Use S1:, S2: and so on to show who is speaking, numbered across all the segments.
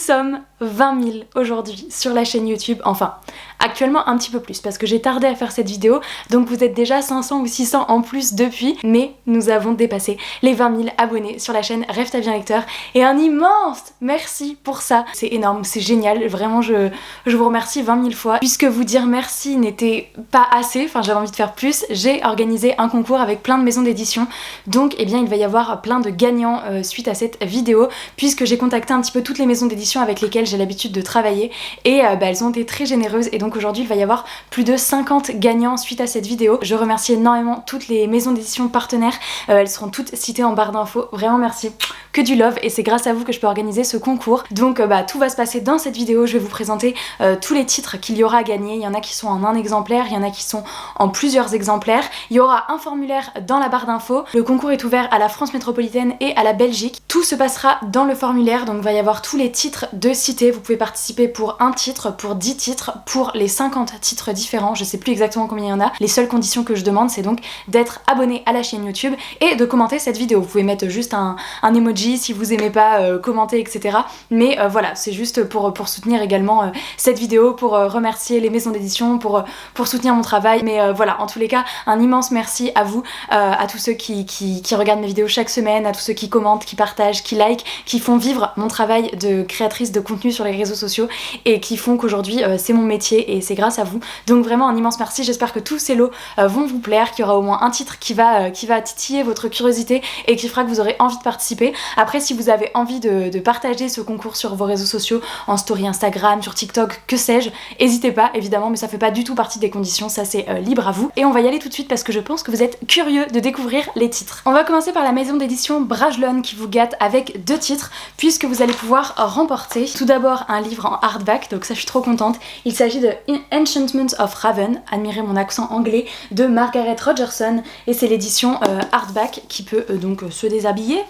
S1: sommes 20 000 aujourd'hui sur la chaîne YouTube, enfin actuellement un petit peu plus parce que j'ai tardé à faire cette vidéo, donc vous êtes déjà 500 ou 600 en plus depuis, mais nous avons dépassé les 20 000 abonnés sur la chaîne Rêve ta vie un lecteur et un immense merci pour ça, c'est énorme, c'est génial, vraiment je vous remercie 20 000 fois. Puisque vous dire merci n'était pas assez, enfin j'avais envie de faire plus, j'ai organisé un concours avec plein de maisons d'édition, donc eh bien il va y avoir plein de gagnants suite à cette vidéo, puisque j'ai contacté un petit peu toutes les maisons d'édition avec lesquelles j'ai l'habitude de travailler et elles ont été très généreuses et donc aujourd'hui il va y avoir plus de 50 gagnants suite à cette vidéo. Je remercie énormément toutes les maisons d'édition partenaires, elles seront toutes citées en barre d'infos, vraiment merci, que du love, et c'est grâce à vous que je peux organiser ce concours. Donc tout va se passer dans cette vidéo, je vais vous présenter tous les titres qu'il y aura à gagner, il y en a qui sont en un exemplaire, il y en a qui sont en plusieurs exemplaires, il y aura un formulaire dans la barre d'infos, le concours est ouvert à la France métropolitaine et à la Belgique, tout se passera dans le formulaire, donc il va y avoir tous les titres de cités, vous pouvez participer pour un titre, pour 10 titres, pour les 50 titres différents, je sais plus exactement combien il y en a, les seules conditions que je demande c'est donc d'être abonné à la chaîne YouTube et de commenter cette vidéo, vous pouvez mettre juste un emoji si vous aimez pas commenter etc, mais voilà, c'est juste pour soutenir également cette vidéo, pour remercier les maisons d'édition, pour soutenir mon travail, mais voilà, en tous les cas un immense merci à vous, à tous ceux qui regardent mes vidéos chaque semaine, à tous ceux qui commentent, qui partagent, qui like, qui font vivre mon travail de créatrice de contenu sur les réseaux sociaux et qui font qu'aujourd'hui c'est mon métier et c'est grâce à vous, donc vraiment un immense merci. J'espère que tous ces lots vont vous plaire, qu'il y aura au moins un titre qui va titiller votre curiosité et qui fera que vous aurez envie de participer. Après si vous avez envie de partager ce concours sur vos réseaux sociaux, en story Instagram, sur TikTok, que sais-je, n'hésitez pas évidemment, mais ça fait pas du tout partie des conditions, ça c'est libre à vous. Et on va y aller tout de suite parce que je pense que vous êtes curieux de découvrir les titres. On va commencer par la maison d'édition Brajlon qui vous gâte avec 2 titres puisque vous allez pouvoir remporter tout d'abord un livre en hardback, donc ça je suis trop contente. Il s'agit de Enchantment of Raven, admirez mon accent anglais, de Margaret Rogerson, et c'est l'édition hardback qui peut donc se déshabiller,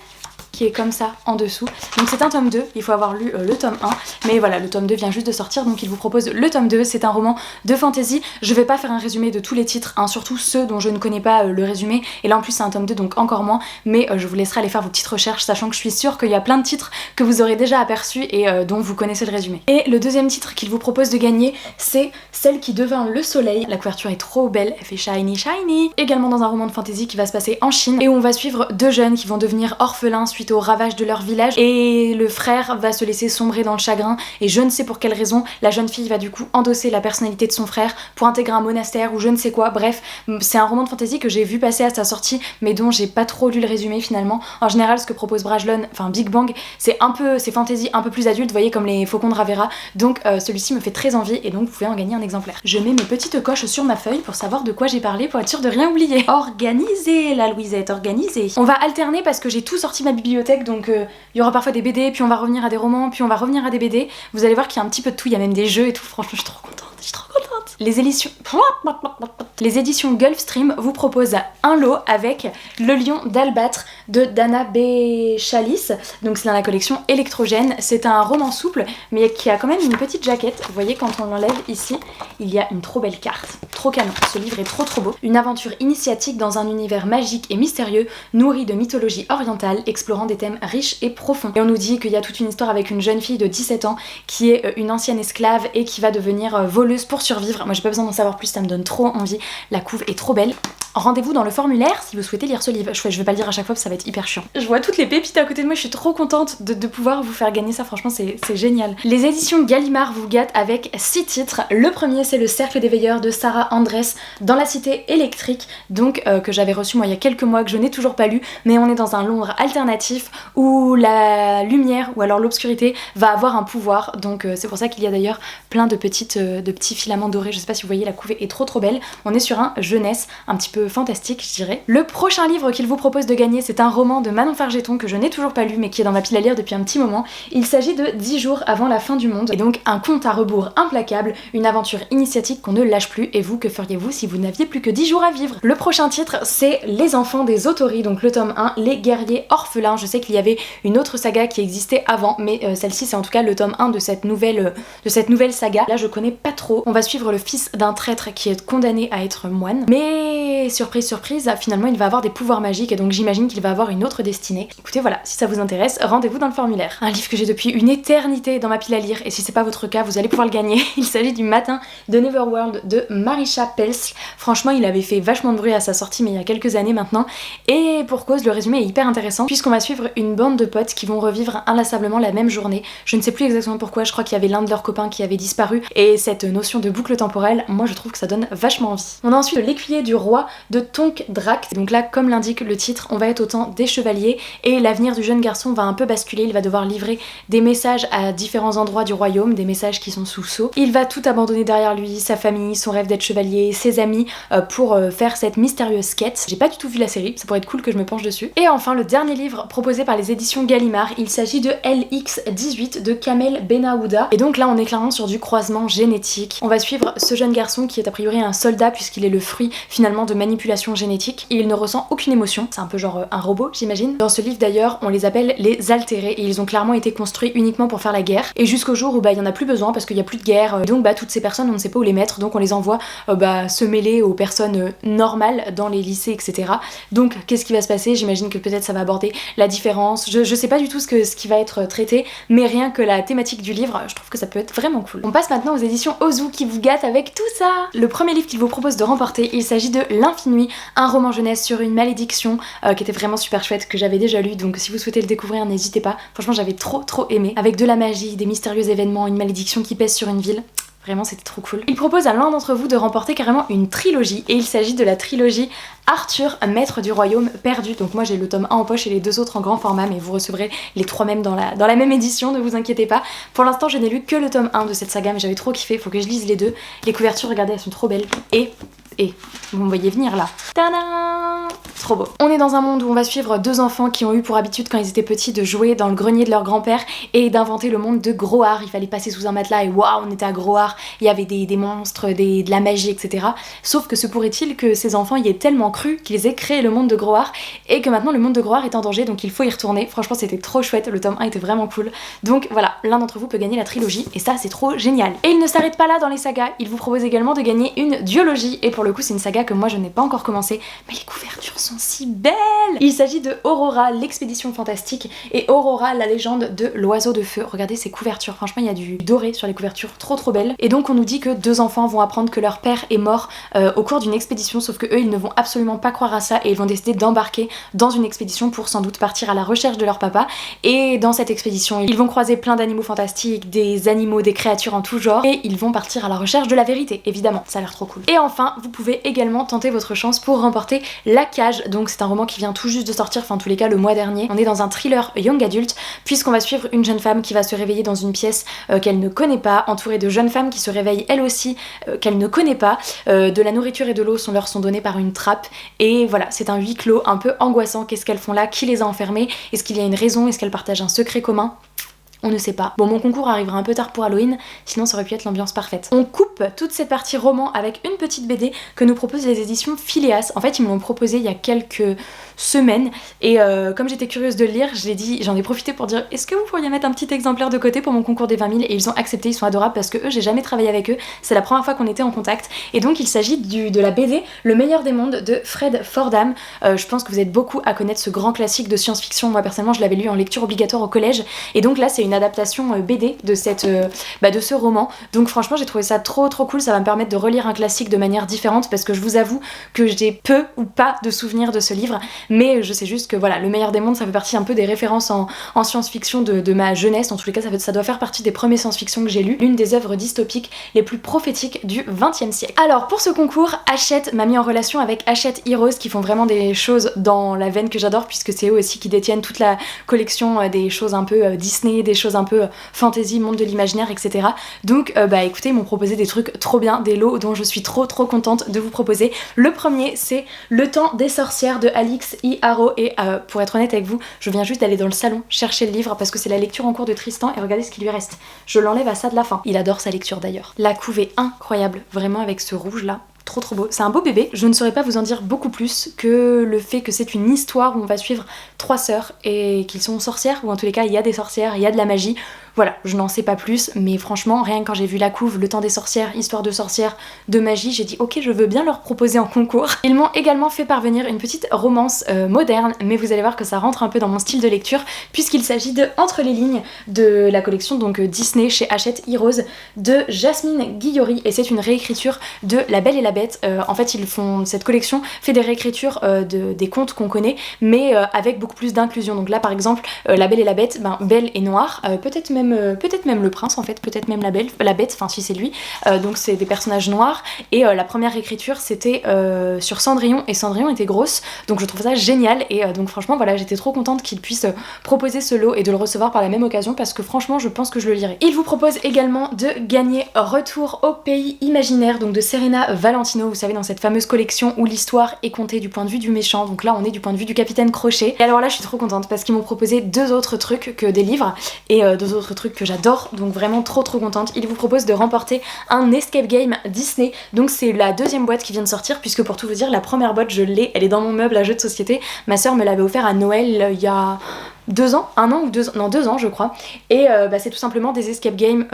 S1: qui est comme ça en dessous. Donc c'est un tome 2, il faut avoir lu le tome 1, mais voilà, le tome 2 vient juste de sortir, donc il vous propose le tome 2, c'est un roman de fantasy. Je vais pas faire un résumé de tous les titres, hein, surtout ceux dont je ne connais pas le résumé, et là en plus c'est un tome 2 donc encore moins, mais je vous laisserai aller faire vos petites recherches, sachant que je suis sûre qu'il y a plein de titres que vous aurez déjà aperçus et dont vous connaissez le résumé. Et le deuxième titre qu'il vous propose de gagner, c'est Celle qui devint le soleil. La couverture est trop belle, elle fait shiny shiny. Également dans un roman de fantasy qui va se passer en Chine, et où on va suivre 2 jeunes qui vont devenir orphelins suite au ravage de leur village, et le frère va se laisser sombrer dans le chagrin, et je ne sais pour quelle raison la jeune fille va du coup endosser la personnalité de son frère pour intégrer un monastère ou je ne sais quoi. Bref, c'est un roman de fantasy que j'ai vu passer à sa sortie mais dont j'ai pas trop lu le résumé finalement. En général ce que propose Brajlon, enfin Big Bang, c'est fantasy un peu plus adulte, vous voyez, comme les Faucons de Ravera, donc celui-ci me fait très envie et donc vous pouvez en gagner un exemplaire. Je mets mes petites coches sur ma feuille pour savoir de quoi j'ai parlé, pour être sûre de rien oublier. Organisée la Louisette, organisée. On va alterner parce que j'ai tout sorti de ma bibliothèque, donc il y aura parfois des BD, puis on va revenir à des romans, puis on va revenir à des BD. Vous allez voir qu'il y a un petit peu de tout, il y a même des jeux et tout, franchement je suis trop contente, je suis trop contente. Les éditions Gulfstream vous proposent un lot avec Le Lion d'Albâtre de Dana B. Chalice, donc c'est dans la collection Électrogène. C'est un roman souple mais qui a quand même une petite jaquette, vous voyez quand on l'enlève ici, il y a une trop belle carte, trop canon, ce livre est trop beau. Une aventure initiatique dans un univers magique et mystérieux, nourri de mythologie orientale, explorant des thèmes riches et profonds. Et on nous dit qu'il y a toute une histoire avec une jeune fille de 17 ans qui est une ancienne esclave et qui va devenir voleuse pour survivre. Moi j'ai pas besoin d'en savoir plus, ça me donne trop envie, la couve est trop belle. Rendez-vous dans le formulaire si vous souhaitez lire ce livre. Je vais pas le dire à chaque fois parce que ça va être hyper chiant. Je vois toutes les pépites à côté de moi, je suis trop contente de pouvoir vous faire gagner ça, franchement c'est génial. Les éditions Gallimard vous gâtent avec 6 titres. Le premier c'est Le Cercle des Veilleurs de Sarah Andress dans la cité électrique, donc que j'avais reçu moi il y a quelques mois, que je n'ai toujours pas lu, mais on est dans un Londres alternatif où la lumière ou alors l'obscurité va avoir un pouvoir, donc c'est pour ça qu'il y a d'ailleurs plein de petits filaments dorés, je sais pas si vous voyez, la couve est trop belle. On est sur un jeunesse un petit peu fantastique je dirais. Le prochain livre qu'il vous propose de gagner, c'est un roman de Manon Fargeton que je n'ai toujours pas lu mais qui est dans ma pile à lire depuis un petit moment. Il s'agit de 10 jours avant la fin du monde, et donc un conte à rebours implacable, une aventure initiatique qu'on ne lâche plus. Et vous, que feriez-vous si vous n'aviez plus que 10 jours à vivre? Le prochain titre c'est Les Enfants des Autori, donc le tome 1, Les Guerriers Orphelins. Je sais qu'il y avait une autre saga qui existait avant, mais celle-ci c'est en tout cas le tome 1 de cette nouvelle saga. Là je connais pas trop. On va suivre le fils d'un traître qui est condamné à être moine, mais surprise surprise, finalement il va avoir des pouvoirs magiques et donc j'imagine qu'il va avoir une autre destinée. Écoutez voilà, si ça vous intéresse, rendez-vous dans le formulaire. Un livre que j'ai depuis une éternité dans ma pile à lire et si c'est pas votre cas, vous allez pouvoir le gagner. Il s'agit du Matin de Neverworld de Marisha Pels. Franchement il avait fait vachement de bruit à sa sortie mais il y a quelques années maintenant et pour cause le résumé est hyper intéressant puisqu'on va suivre une bande de potes qui vont revivre inlassablement la même journée. Je ne sais plus exactement pourquoi, je crois qu'il y avait l'un de leurs copains qui avait disparu et cette notion de boucle temporelle, moi je trouve que ça donne vachement envie. On a ensuite l'écuyer du roi de Tonk Drak. Donc là comme l'indique le titre, on va être au temps des chevaliers et l'avenir du jeune garçon va un peu basculer, il va devoir livrer des messages à différents endroits du royaume, des messages qui sont sous sceau. Il va tout abandonner derrière lui, sa famille, son rêve d'être chevalier, ses amis pour faire cette mystérieuse quête. J'ai pas du tout vu la série, ça pourrait être cool que je me penche dessus. Et enfin le dernier livre proposé par les éditions Gallimard, il s'agit de LX18 de Kamel Benahouda. Et donc là on est clairement sur du croisement génétique. On va suivre ce jeune garçon qui est a priori un soldat puisqu'il est le fruit finalement de manipulation génétique et il ne ressent aucune émotion. C'est un peu genre un robot j'imagine. Dans ce livre d'ailleurs on les appelle les altérés et ils ont clairement été construits uniquement pour faire la guerre. Et jusqu'au jour où il y en a plus besoin parce qu'il y a plus de guerre. Et donc toutes ces personnes on ne sait pas où les mettre donc on les envoie se mêler aux personnes normales dans les lycées etc. Donc qu'est-ce qui va se passer? J'imagine que peut-être ça va aborder la différence. Je sais pas du tout ce qui va être traité mais rien que la thématique du livre je trouve que ça peut être vraiment cool. On passe maintenant aux éditions Ozu qui vous gâtent avec tout ça. Le premier livre qu'il vous propose de remporter, il s'agit de L'Infini, un roman jeunesse sur une malédiction qui était vraiment super chouette, que j'avais déjà lu, donc si vous souhaitez le découvrir, n'hésitez pas. Franchement, j'avais trop aimé. Avec de la magie, des mystérieux événements, une malédiction qui pèse sur une ville. Vraiment c'était trop cool. Il propose à l'un d'entre vous de remporter carrément une trilogie et il s'agit de la trilogie Arthur, maître du royaume perdu. Donc moi j'ai le tome 1 en poche et les deux autres en grand format mais vous recevrez les trois mêmes dans la même édition, ne vous inquiétez pas. Pour l'instant je n'ai lu que le tome 1 de cette saga mais j'avais trop kiffé, faut que je lise les deux. Les couvertures, regardez, elles sont trop belles et vous me voyez venir là. Tadam! Trop beau. On est dans un monde où on va suivre deux enfants qui ont eu pour habitude quand ils étaient petits de jouer dans le grenier de leur grand-père et d'inventer le monde de Groar. Il fallait passer sous un matelas et waouh, on était à Groar. Il y avait des monstres, de la magie, etc. Sauf que se pourrait-il que ces enfants y aient tellement cru qu'ils aient créé le monde de Groar et que maintenant le monde de Groar est en danger donc il faut y retourner. Franchement c'était trop chouette, le tome 1 était vraiment cool. Donc voilà, l'un d'entre vous peut gagner la trilogie et ça c'est trop génial. Et il ne s'arrête pas là dans les sagas, il vous propose également de gagner une duologie et pour le coup c'est une saga que moi je n'ai pas encore commencé mais les couvertures sont si belles. Il s'agit de Aurora, l'expédition fantastique et Aurora, la légende de l'oiseau de feu. Regardez ces couvertures, franchement il y a du doré sur les couvertures, trop belles. Et donc on nous dit que deux enfants vont apprendre que leur père est mort au cours d'une expédition, sauf que eux ils ne vont absolument pas croire à ça et ils vont décider d'embarquer dans une expédition pour sans doute partir à la recherche de leur papa. Et dans cette expédition ils vont croiser plein d'animaux fantastiques, des animaux, des créatures en tout genre et ils vont partir à la recherche de la vérité, évidemment, ça a l'air trop cool. Et enfin vous pouvez également tenter votre chance pour remporter La Cage. Donc c'est un roman qui vient tout juste de sortir, enfin en tous les cas le mois dernier. On est dans un thriller young adulte puisqu'on va suivre une jeune femme qui va se réveiller dans une pièce qu'elle ne connaît pas, entourée de jeunes femmes qui se réveillent elles aussi qu'elle ne connaît pas. De la nourriture et de l'eau leur sont donnés par une trappe et voilà, c'est un huis clos un peu angoissant. Qu'est-ce qu'elles font là? Qui les a enfermées? Est-ce qu'il y a une raison? Est-ce qu'elles partagent un secret commun? On ne sait pas. Bon, mon concours arrivera un peu tard pour Halloween, sinon ça aurait pu être l'ambiance parfaite. On coupe toute cette partie roman avec une petite BD que nous proposent les éditions Phileas. En fait, ils me l'ont proposé il y a quelques semaines et comme j'étais curieuse de le lire, j'en ai profité pour dire est-ce que vous pourriez mettre un petit exemplaire de côté pour mon concours des 20 000 et ils ont accepté, ils sont adorables parce que eux, j'ai jamais travaillé avec eux, c'est la première fois qu'on était en contact et donc il s'agit de la BD Le meilleur des mondes de Fred Fordham. Je pense que vous êtes beaucoup à connaître ce grand classique de science-fiction. Moi personnellement, je l'avais lu en lecture obligatoire au collège et donc là c'est une adaptation BD de ce roman. Donc franchement j'ai trouvé ça trop cool, ça va me permettre de relire un classique de manière différente parce que je vous avoue que j'ai peu ou pas de souvenirs de ce livre, mais je sais juste que voilà, Le meilleur des mondes ça fait partie un peu des références en science-fiction de ma jeunesse. En tous les cas ça doit faire partie des premiers science-fiction que j'ai lu, l'une des œuvres dystopiques les plus prophétiques du XXe siècle. Alors pour ce concours, Hachette m'a mis en relation avec Hachette Heroes qui font vraiment des choses dans la veine que j'adore puisque c'est eux aussi qui détiennent toute la collection des choses un peu Disney, des choses un peu fantasy, monde de l'imaginaire, etc. Donc écoutez, ils m'ont proposé des trucs trop bien, des lots dont je suis trop contente de vous proposer. Le premier c'est Le temps des sorcières de Alix E. Harrow et pour être honnête avec vous, je viens juste d'aller dans le salon chercher le livre parce que c'est la lecture en cours de Tristan et regardez ce qu'il lui reste. Je l'enlève à ça de la fin. Il adore sa lecture d'ailleurs. La couve est incroyable, vraiment avec ce rouge là. Trop beau. C'est un beau bébé. Je ne saurais pas vous en dire beaucoup plus que le fait que c'est une histoire où on va suivre trois sœurs et qu'ils sont sorcières, ou en tous les cas il y a des sorcières, il y a de la magie. Voilà, je n'en sais pas plus, mais franchement, rien que quand j'ai vu la couve, Le Temps des sorcières, Histoire de sorcières, de magie, j'ai dit ok, je veux bien leur proposer en concours. Ils m'ont également fait parvenir une petite romance moderne, mais vous allez voir que ça rentre un peu dans mon style de lecture, puisqu'il s'agit de Entre les lignes de la collection donc Disney chez Hachette Heroes de Jasmine Guillory, et c'est une réécriture de La Belle et la Bête. En fait, cette collection fait des réécritures des contes qu'on connaît, mais avec beaucoup plus d'inclusion. Donc là, par exemple, La Belle et la Bête, Belle est noire, peut-être même le prince en fait, peut-être même la bête, enfin si c'est lui. Donc c'est des personnages noirs, et la première réécriture c'était sur Cendrillon, et Cendrillon était grosse, donc je trouve ça génial, et donc franchement voilà, j'étais trop contente qu'il puisse proposer ce lot et de le recevoir par la même occasion, parce que franchement je pense que je le lirai. Il vous propose également de gagner Retour au pays imaginaire, donc de Serena Valentino, vous savez, dans cette fameuse collection où l'histoire est contée du point de vue du méchant, donc là on est du point de vue du capitaine Crochet. Et alors là je suis trop contente parce qu'ils m'ont proposé deux autres trucs que des livres, et deux autres trucs que j'adore, donc vraiment trop contente. Ils vous proposent de remporter un escape game Disney, donc c'est la deuxième boîte qui vient de sortir, puisque pour tout vous dire, la première boîte je l'ai, elle est dans mon meuble à jeux de société, ma soeur me l'avait offert à Noël il y a 2 ans, 1 an ou 2 ans, non 2 ans je crois, et c'est tout simplement des escape games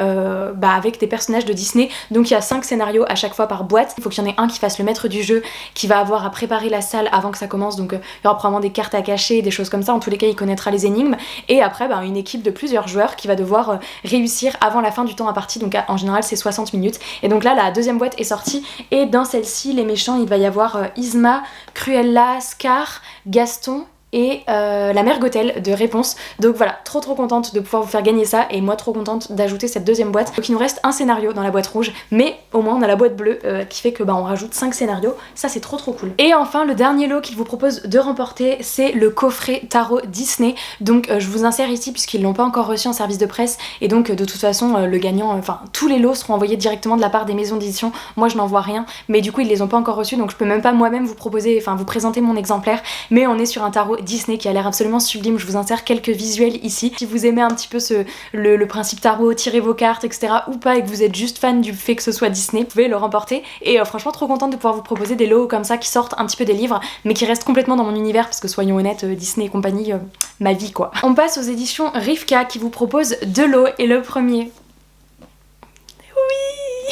S1: avec des personnages de Disney, donc il y a 5 scénarios à chaque fois par boîte, il faut qu'il y en ait un qui fasse le maître du jeu, qui va avoir à préparer la salle avant que ça commence, donc il y aura probablement des cartes à cacher, des choses comme ça, en tous les cas il connaîtra les énigmes, et après une équipe de plusieurs joueurs qui va devoir réussir avant la fin du temps imparti, donc en général c'est 60 minutes, et donc là la deuxième boîte est sortie, et dans celle-ci les méchants il va y avoir Yzma, Cruella, Scar, Gaston et la mère Gothel de Réponse. Donc voilà, trop contente de pouvoir vous faire gagner ça, et moi trop contente d'ajouter cette deuxième boîte. Donc il nous reste un scénario dans la boîte rouge, mais au moins on a la boîte bleue qui fait que on rajoute 5 scénarios, ça c'est trop cool. Et enfin le dernier lot qu'il vous propose de remporter, c'est le coffret tarot Disney. Donc je vous insère ici puisqu'ils l'ont pas encore reçu en service de presse, et donc de toute façon le gagnant, tous les lots seront envoyés directement de la part des maisons d'édition, moi je n'en vois rien, mais du coup ils les ont pas encore reçus, donc je peux même pas moi-même vous présenter mon exemplaire, mais on est sur un tarot Disney qui a l'air absolument sublime. Je vous insère quelques visuels ici. Si vous aimez un petit peu le principe tarot, tirez vos cartes, etc. ou pas, et que vous êtes juste fan du fait que ce soit Disney, vous pouvez le remporter. Et franchement trop contente de pouvoir vous proposer des lots comme ça qui sortent un petit peu des livres, mais qui restent complètement dans mon univers, parce que soyons honnêtes, Disney et compagnie, ma vie quoi. On passe aux éditions Rivka qui vous proposent 2 lots, et le premier...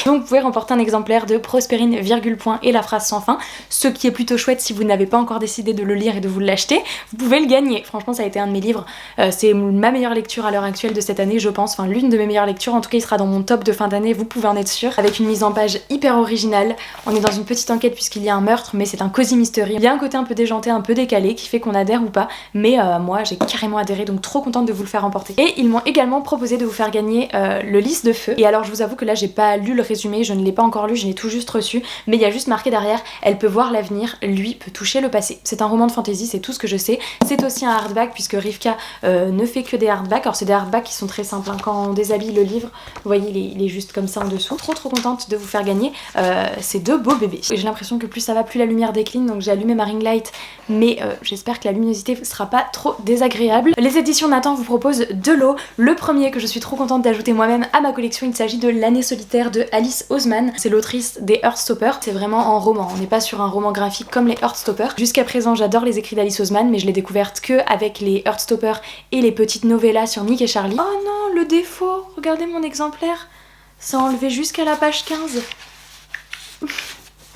S1: Donc vous pouvez remporter un exemplaire de Prospérine virgule point et la phrase sans fin, ce qui est plutôt chouette. Si vous n'avez pas encore décidé de le lire et de vous l'acheter, vous pouvez le gagner. Franchement ça a été un de mes livres, c'est ma meilleure lecture à l'heure actuelle de cette année je pense, l'une de mes meilleures lectures, en tout cas il sera dans mon top de fin d'année, vous pouvez en être sûr, avec une mise en page hyper originale. On est dans une petite enquête puisqu'il y a un meurtre, mais c'est un cozy mystery, il y a un côté un peu déjanté, un peu décalé qui fait qu'on adhère ou pas, mais moi j'ai carrément adhéré, donc trop contente de vous le faire remporter. Et ils m'ont également proposé de vous faire gagner le Lys de Feu, et alors je vous avoue que là j'ai pas lu le résumé, je ne l'ai pas encore lu, je l'ai tout juste reçu, mais il y a juste marqué derrière, elle peut voir l'avenir, lui peut toucher le passé. C'est un roman de fantasy, c'est tout ce que je sais. C'est aussi un hardback puisque Rivka ne fait que des hardbacks. Alors c'est des hardbacks qui sont très simples, quand on déshabille le livre, vous voyez il est juste comme ça en dessous. Trop contente de vous faire gagner ces 2 beaux bébés. J'ai l'impression que plus ça va, plus la lumière décline, donc j'ai allumé ma ring light, mais j'espère que la luminosité sera pas trop désagréable. Les éditions Nathan vous proposent 2 lots. Le premier que je suis trop contente d'ajouter moi-même à ma collection, il s'agit de L'année solitaire de Alice Oseman. C'est l'autrice des Heartstoppers, c'est vraiment en roman, on n'est pas sur un roman graphique comme les Heartstoppers. Jusqu'à présent j'adore les écrits d'Alice Oseman, mais je l'ai découverte que avec les Heartstoppers et les petites novellas sur Nick et Charlie. Oh non, le défaut, regardez mon exemplaire, ça a enlevé jusqu'à la page 15.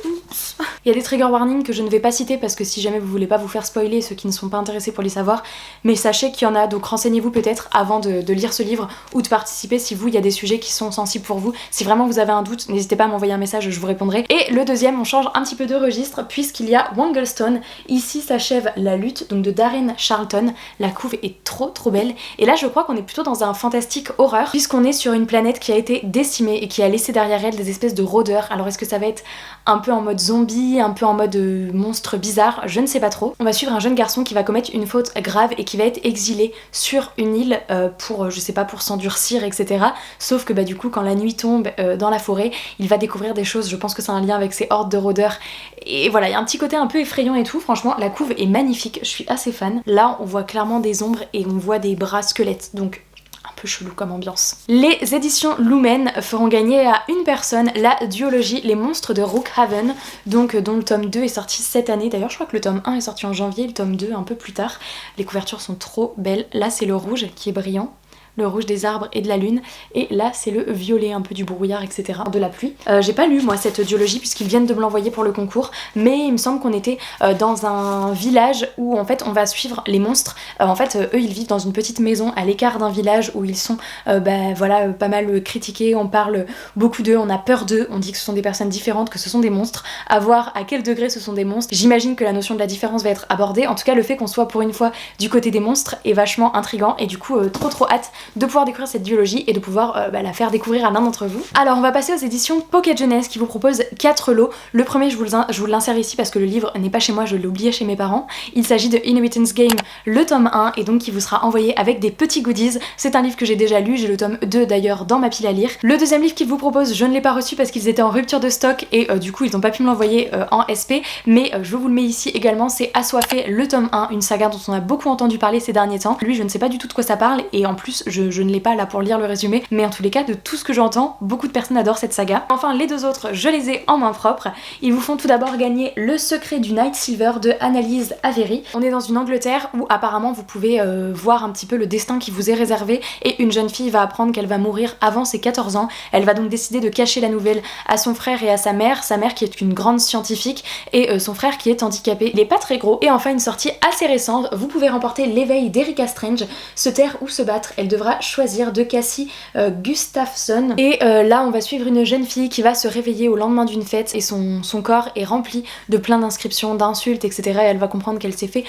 S1: Oups. Il y a des trigger warnings que je ne vais pas citer parce que si jamais vous voulez pas vous faire spoiler, ceux qui ne sont pas intéressés pour les savoir, mais sachez qu'il y en a, donc renseignez-vous peut-être avant de lire ce livre ou de participer si il y a des sujets qui sont sensibles pour vous. Si vraiment vous avez un doute, n'hésitez pas à m'envoyer un message, je vous répondrai. Et le deuxième, on change un petit peu de registre puisqu'il y a Wanglestone. Ici s'achève la lutte, donc de Darren Charlton. La couve est trop belle. Et là je crois qu'on est plutôt dans un fantastique horreur puisqu'on est sur une planète qui a été décimée et qui a laissé derrière elle des espèces de rôdeurs. Alors est-ce que ça va être un peu en mode zombie, un peu en mode monstre bizarre, je ne sais pas trop. On va suivre un jeune garçon qui va commettre une faute grave et qui va être exilé sur une île pour, je sais pas, pour s'endurcir, etc. Sauf que du coup, quand la nuit tombe dans la forêt, il va découvrir des choses, je pense que c'est un lien avec ces hordes de rôdeurs. Et voilà, il y a un petit côté un peu effrayant et tout, franchement, la couve est magnifique, je suis assez fan. Là, on voit clairement des ombres et on voit des bras squelettes, donc chelou comme ambiance. Les éditions Lumen feront gagner à une personne la duologie Les Monstres de Rookhaven, donc dont le tome 2 est sorti cette année. D'ailleurs je crois que le tome 1 est sorti en janvier, le tome 2 un peu plus tard. Les couvertures sont trop belles. Là c'est le rouge qui est brillant. le rouge des arbres et de la lune, et là c'est le violet un peu du brouillard, etc. de la pluie. J'ai pas lu moi cette duologie puisqu'ils viennent de me l'envoyer pour le concours, mais il me semble qu'on était dans un village où en fait on va suivre les monstres. En fait eux ils vivent dans une petite maison à l'écart d'un village où ils sont voilà, pas mal critiqués, on parle beaucoup d'eux, on a peur d'eux, on dit que ce sont des personnes différentes, que ce sont des monstres, à voir à quel degré ce sont des monstres. J'imagine que la notion de la différence va être abordée, en tout cas le fait qu'on soit pour une fois du côté des monstres est vachement intriguant, et du coup trop hâte de pouvoir découvrir cette duologie et de pouvoir la faire découvrir à l'un d'entre vous. Alors on va passer aux éditions Pocket Jeunesse qui vous proposent 4 lots. Le premier je vous l'insère ici parce que le livre n'est pas chez moi, je l'ai oublié chez mes parents. Il s'agit de Inheritance Game, le tome 1, et donc qui vous sera envoyé avec des petits goodies. C'est un livre que j'ai déjà lu, j'ai le tome 2 d'ailleurs dans ma pile à lire. Le deuxième livre qu'ils vous proposent, je ne l'ai pas reçu parce qu'ils étaient en rupture de stock et du coup ils n'ont pas pu me l'envoyer en SP, mais je vous le mets ici également, c'est Assoiffé le tome 1, une saga dont on a beaucoup entendu parler ces derniers temps. Lui je ne sais pas du tout de quoi ça parle et en plus je ne l'ai pas là pour lire le résumé, mais en tous les cas de tout ce que j'entends, beaucoup de personnes adorent cette saga. Enfin les deux autres je les ai en main propre. Ils vous font tout d'abord gagner Le secret du Night Silver de Annalise Avery. On est dans une Angleterre où apparemment vous pouvez voir un petit peu le destin qui vous est réservé, et une jeune fille va apprendre qu'elle va mourir avant ses 14 ans. Elle va donc décider de cacher la nouvelle à son frère et à sa mère qui est une grande scientifique et son frère qui est handicapé. Il est pas très gros. Et enfin une sortie assez récente, vous pouvez remporter L'éveil d'Erika Strange, Se taire ou se battre. Elle devra choisir de Cassie Gustafson. Et là on va suivre une jeune fille qui va se réveiller au lendemain d'une fête et son corps est rempli de plein d'inscriptions, d'insultes, etc. Et elle va comprendre qu'elle s'est fait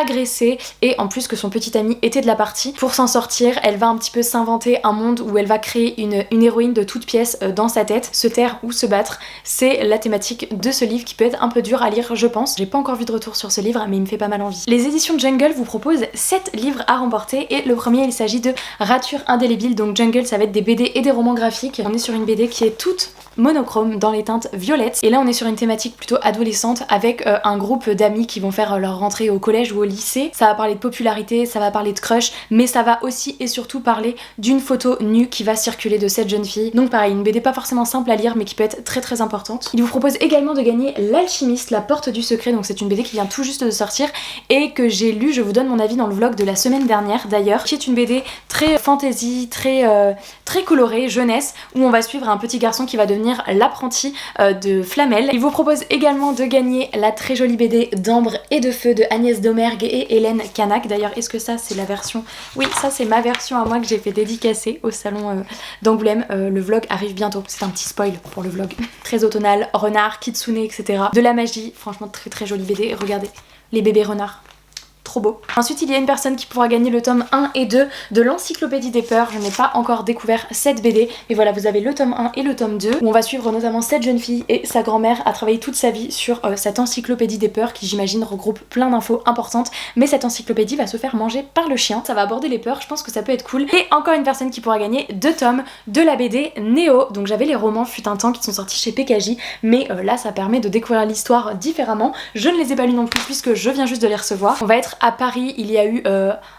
S1: agresser et en plus que son petit ami était de la partie. Pour s'en sortir, elle va un petit peu s'inventer un monde où elle va créer une héroïne de toutes pièces dans sa tête. Se taire ou se battre, c'est la thématique de ce livre qui peut être un peu dur à lire je pense. J'ai pas encore vu de retour sur ce livre mais il me fait pas mal envie. Les éditions Jungle vous proposent 7 livres à remporter et le premier il s'agit de Rature indélébile. Donc Jungle ça va être des BD et des romans graphiques. On est sur une BD qui est toute monochrome dans les teintes violettes et là on est sur une thématique plutôt adolescente avec un groupe d'amis qui vont faire leur rentrée au collège ou au lycée. Ça va parler de popularité, ça va parler de crush, mais ça va aussi et surtout parler d'une photo nue qui va circuler de cette jeune fille. Donc pareil, une BD pas forcément simple à lire mais qui peut être très très importante. Il vous propose également de gagner L'Alchimiste, la porte du secret. Donc c'est une BD qui vient tout juste de sortir et que j'ai lu, je vous donne mon avis dans le vlog de la semaine dernière d'ailleurs, qui est une BD très fantasy, très colorée, jeunesse, où on va suivre un petit garçon qui va devenir l'apprenti de Flamel. Il vous propose également de gagner la très jolie BD d'Ambre et de Feu de Agnès Domergue et Hélène Canac. D'ailleurs est-ce que ça c'est la version... Oui, ça c'est ma version à moi que j'ai fait dédicacer au salon d'Angoulême. Le vlog arrive bientôt, c'est un petit spoil pour le vlog. Très automnal, renard, kitsune, etc. De la magie, franchement très très jolie BD. Regardez, les bébés renards. Trop beau. Ensuite il y a une personne qui pourra gagner le tome 1 et 2 de l'Encyclopédie des peurs. Je n'ai pas encore découvert cette BD mais voilà, vous avez le tome 1 et le tome 2 où on va suivre notamment cette jeune fille et sa grand-mère a travaillé toute sa vie sur cette Encyclopédie des peurs qui j'imagine regroupe plein d'infos importantes, mais cette encyclopédie va se faire manger par le chien. Ça va aborder les peurs, je pense que ça peut être cool. Et encore une personne qui pourra gagner 2 tomes de la BD Néo. Donc j'avais les romans fut un temps qui sont sortis chez PKJ mais là ça permet de découvrir l'histoire différemment. Je ne les ai pas lus non plus puisque je viens juste de les recevoir. On va être à Paris, il y a eu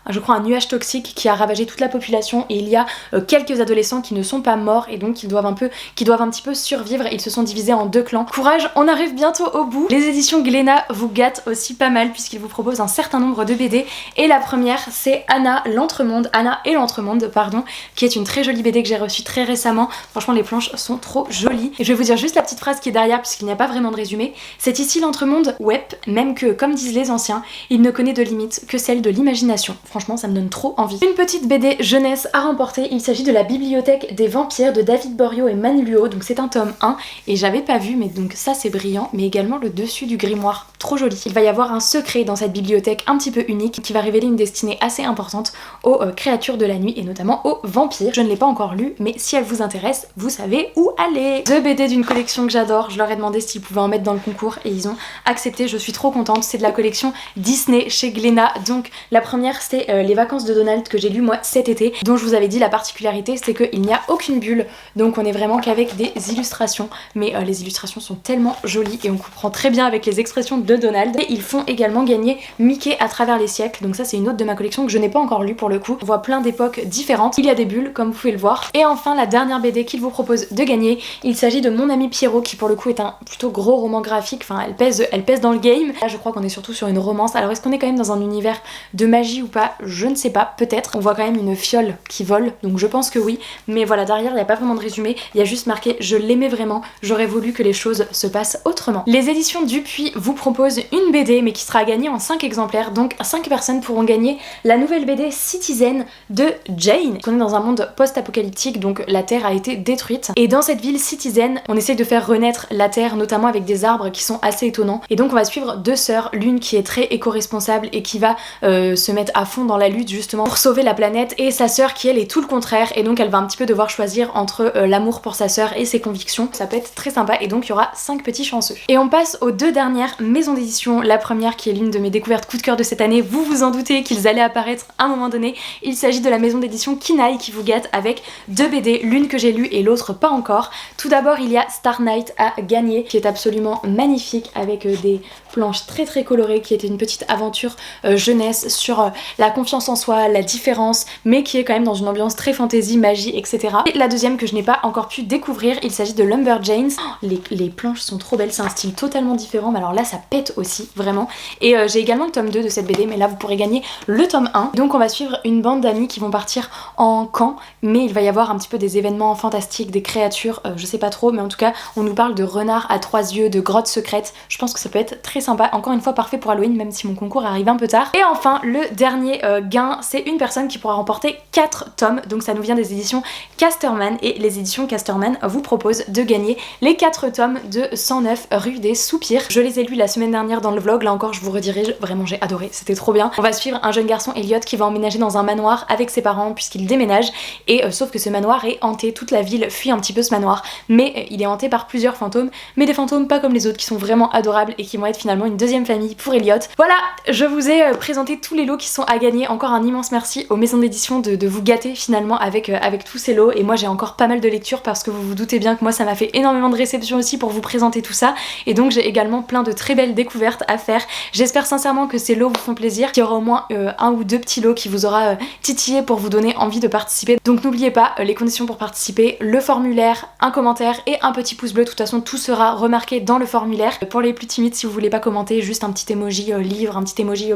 S1: je crois un nuage toxique qui a ravagé toute la population et il y a quelques adolescents qui ne sont pas morts et donc qui doivent un petit peu survivre. Ils se sont divisés en 2 clans. Courage, on arrive bientôt au bout. Les éditions Glénat vous gâtent aussi pas mal puisqu'ils vous proposent un certain nombre de BD et la première c'est Anna et l'Entremonde pardon, qui est une très jolie BD que j'ai reçue très récemment. Franchement les planches sont trop jolies et je vais vous dire juste la petite phrase qui est derrière puisqu'il n'y a pas vraiment de résumé. C'est ici l'Entremonde web, même que comme disent les anciens, il ne connaît de limite que celle de l'imagination. Franchement ça me donne trop envie. Une petite BD jeunesse à remporter, il s'agit de La Bibliothèque des Vampires de David Borio et Manu Luo. Donc c'est un tome 1 et j'avais pas vu mais donc ça c'est brillant, mais également le dessus du grimoire, trop joli. Il va y avoir un secret dans cette bibliothèque un petit peu unique qui va révéler une destinée assez importante aux créatures de la nuit et notamment aux vampires. Je ne l'ai pas encore lu mais si elle vous intéresse, vous savez où aller. 2 BD d'une collection que j'adore, je leur ai demandé s'ils pouvaient en mettre dans le concours et ils ont accepté, je suis trop contente. C'est de la collection Disney chez Glénat. Donc la première c'est Les Vacances de Donald que j'ai lu moi cet été, dont je vous avais dit la particularité c'est qu'il n'y a aucune bulle, donc on est vraiment qu'avec des illustrations, mais les illustrations sont tellement jolies et on comprend très bien avec les expressions de Donald. Et ils font également gagner Mickey à travers les siècles, donc ça c'est une autre de ma collection que je n'ai pas encore lu pour le coup. On voit plein d'époques différentes, il y a des bulles comme vous pouvez le voir. Et enfin la dernière BD qu'ils vous proposent de gagner, il s'agit de Mon ami Pierrot qui pour le coup est un plutôt gros roman graphique, enfin elle pèse dans le game. Là je crois qu'on est surtout sur une romance. Alors est-ce qu'on est quand même dans dans un univers de magie ou pas, je ne sais pas, peut-être. On voit quand même une fiole qui vole, donc je pense que oui, mais voilà, derrière il n'y a pas vraiment de résumé, il y a juste marqué je l'aimais vraiment, j'aurais voulu que les choses se passent autrement. Les éditions Dupuis vous proposent une BD mais qui sera à gagner en 5 exemplaires, donc 5 personnes pourront gagner la nouvelle BD Citizen de Jane. On est dans un monde post-apocalyptique, donc la Terre a été détruite, et dans cette ville Citizen, on essaye de faire renaître la Terre, notamment avec des arbres qui sont assez étonnants, et donc on va suivre deux sœurs, l'une qui est très éco-responsable et qui va se mettre à fond dans la lutte justement pour sauver la planète, et sa sœur qui elle est tout le contraire, et donc elle va un petit peu devoir choisir entre l'amour pour sa sœur et ses convictions. Ça peut être très sympa, et donc il y aura 5 petits chanceux. Et on passe aux 2 dernières maisons d'édition. La première qui est l'une de mes découvertes coup de cœur de cette année, vous vous en doutez qu'ils allaient apparaître à un moment donné. Il s'agit de la maison d'édition Kinaï qui vous gâte avec 2 BD, l'une que j'ai lue et l'autre pas encore. Tout d'abord il y a Star Night à gagner qui est absolument magnifique avec des planches très colorées, qui était une petite aventure jeunesse sur la confiance en soi, la différence, mais qui est quand même dans une ambiance très fantasy, magie, etc. Et la deuxième que je n'ai pas encore pu découvrir, il s'agit de Lumberjanes. Les planches sont trop belles, c'est un style totalement différent, mais alors là ça pète aussi, vraiment. Et j'ai également le tome 2 de cette BD, mais là vous pourrez gagner le tome 1. Donc on va suivre une bande d'amis qui vont partir en camp, mais il va y avoir un petit peu des événements fantastiques, des créatures, je sais pas trop, mais en tout cas on nous parle de renards à 3 yeux, de grottes secrètes. Je pense que ça peut être très sympa, encore une fois parfait pour Halloween, même si mon concours arrive un peu tard. Et enfin le dernier gain, c'est une personne qui pourra remporter 4 tomes, donc ça nous vient des éditions Casterman, et les éditions Casterman vous proposent de gagner les 4 tomes de 109 rue des Soupirs. Je les ai lus la semaine dernière dans le vlog, là encore je vous redirige, vraiment j'ai adoré, c'était trop bien. On va suivre un jeune garçon, Elliot, qui va emménager dans un manoir avec ses parents puisqu'il déménage, et sauf que ce manoir est hanté, toute la ville fuit un petit peu ce manoir, mais il est hanté par plusieurs fantômes, mais des fantômes pas comme les autres qui sont vraiment adorables et qui vont être finalement une deuxième famille pour Elliot. Voilà, je vous ai présenté tous les lots qui sont à gagner. Encore un immense merci aux maisons d'édition de vous gâter finalement avec tous ces lots, et moi j'ai encore pas mal de lectures parce que vous vous doutez bien que moi ça m'a fait énormément de réception aussi pour vous présenter tout ça, et donc j'ai également plein de très belles découvertes à faire. J'espère sincèrement que ces lots vous font plaisir, qu'il y aura au moins 1 ou 2 petits lots qui vous aura titillé pour vous donner envie de participer. Donc n'oubliez pas les conditions pour participer, le formulaire, un commentaire et un petit pouce bleu. De toute façon tout sera remarqué dans le formulaire. Pour les plus timides, si vous voulez pas commenter, juste un petit emoji livre, un petit emoji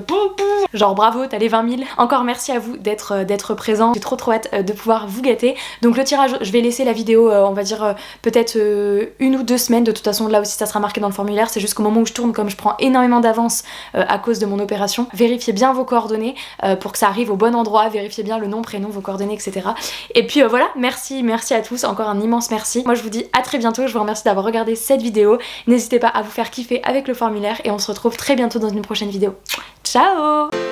S1: genre bravo t'as les 20 000. Encore merci à vous d'être présent, j'ai trop hâte de pouvoir vous gâter. Donc le tirage, je vais laisser la vidéo on va dire peut-être 1 ou 2 semaines, de toute façon là aussi ça sera marqué dans le formulaire, c'est juste qu'au moment où je tourne, comme je prends énormément d'avance à cause de mon opération, vérifiez bien vos coordonnées pour que ça arrive au bon endroit, vérifiez bien le nom, prénom, vos coordonnées, etc. Et puis voilà, merci à tous, encore un immense merci. Moi je vous dis à très bientôt, je vous remercie d'avoir regardé cette vidéo, n'hésitez pas à vous faire kiffer avec le formulaire et on se retrouve très bientôt dans une prochaine vidéo. Ciao!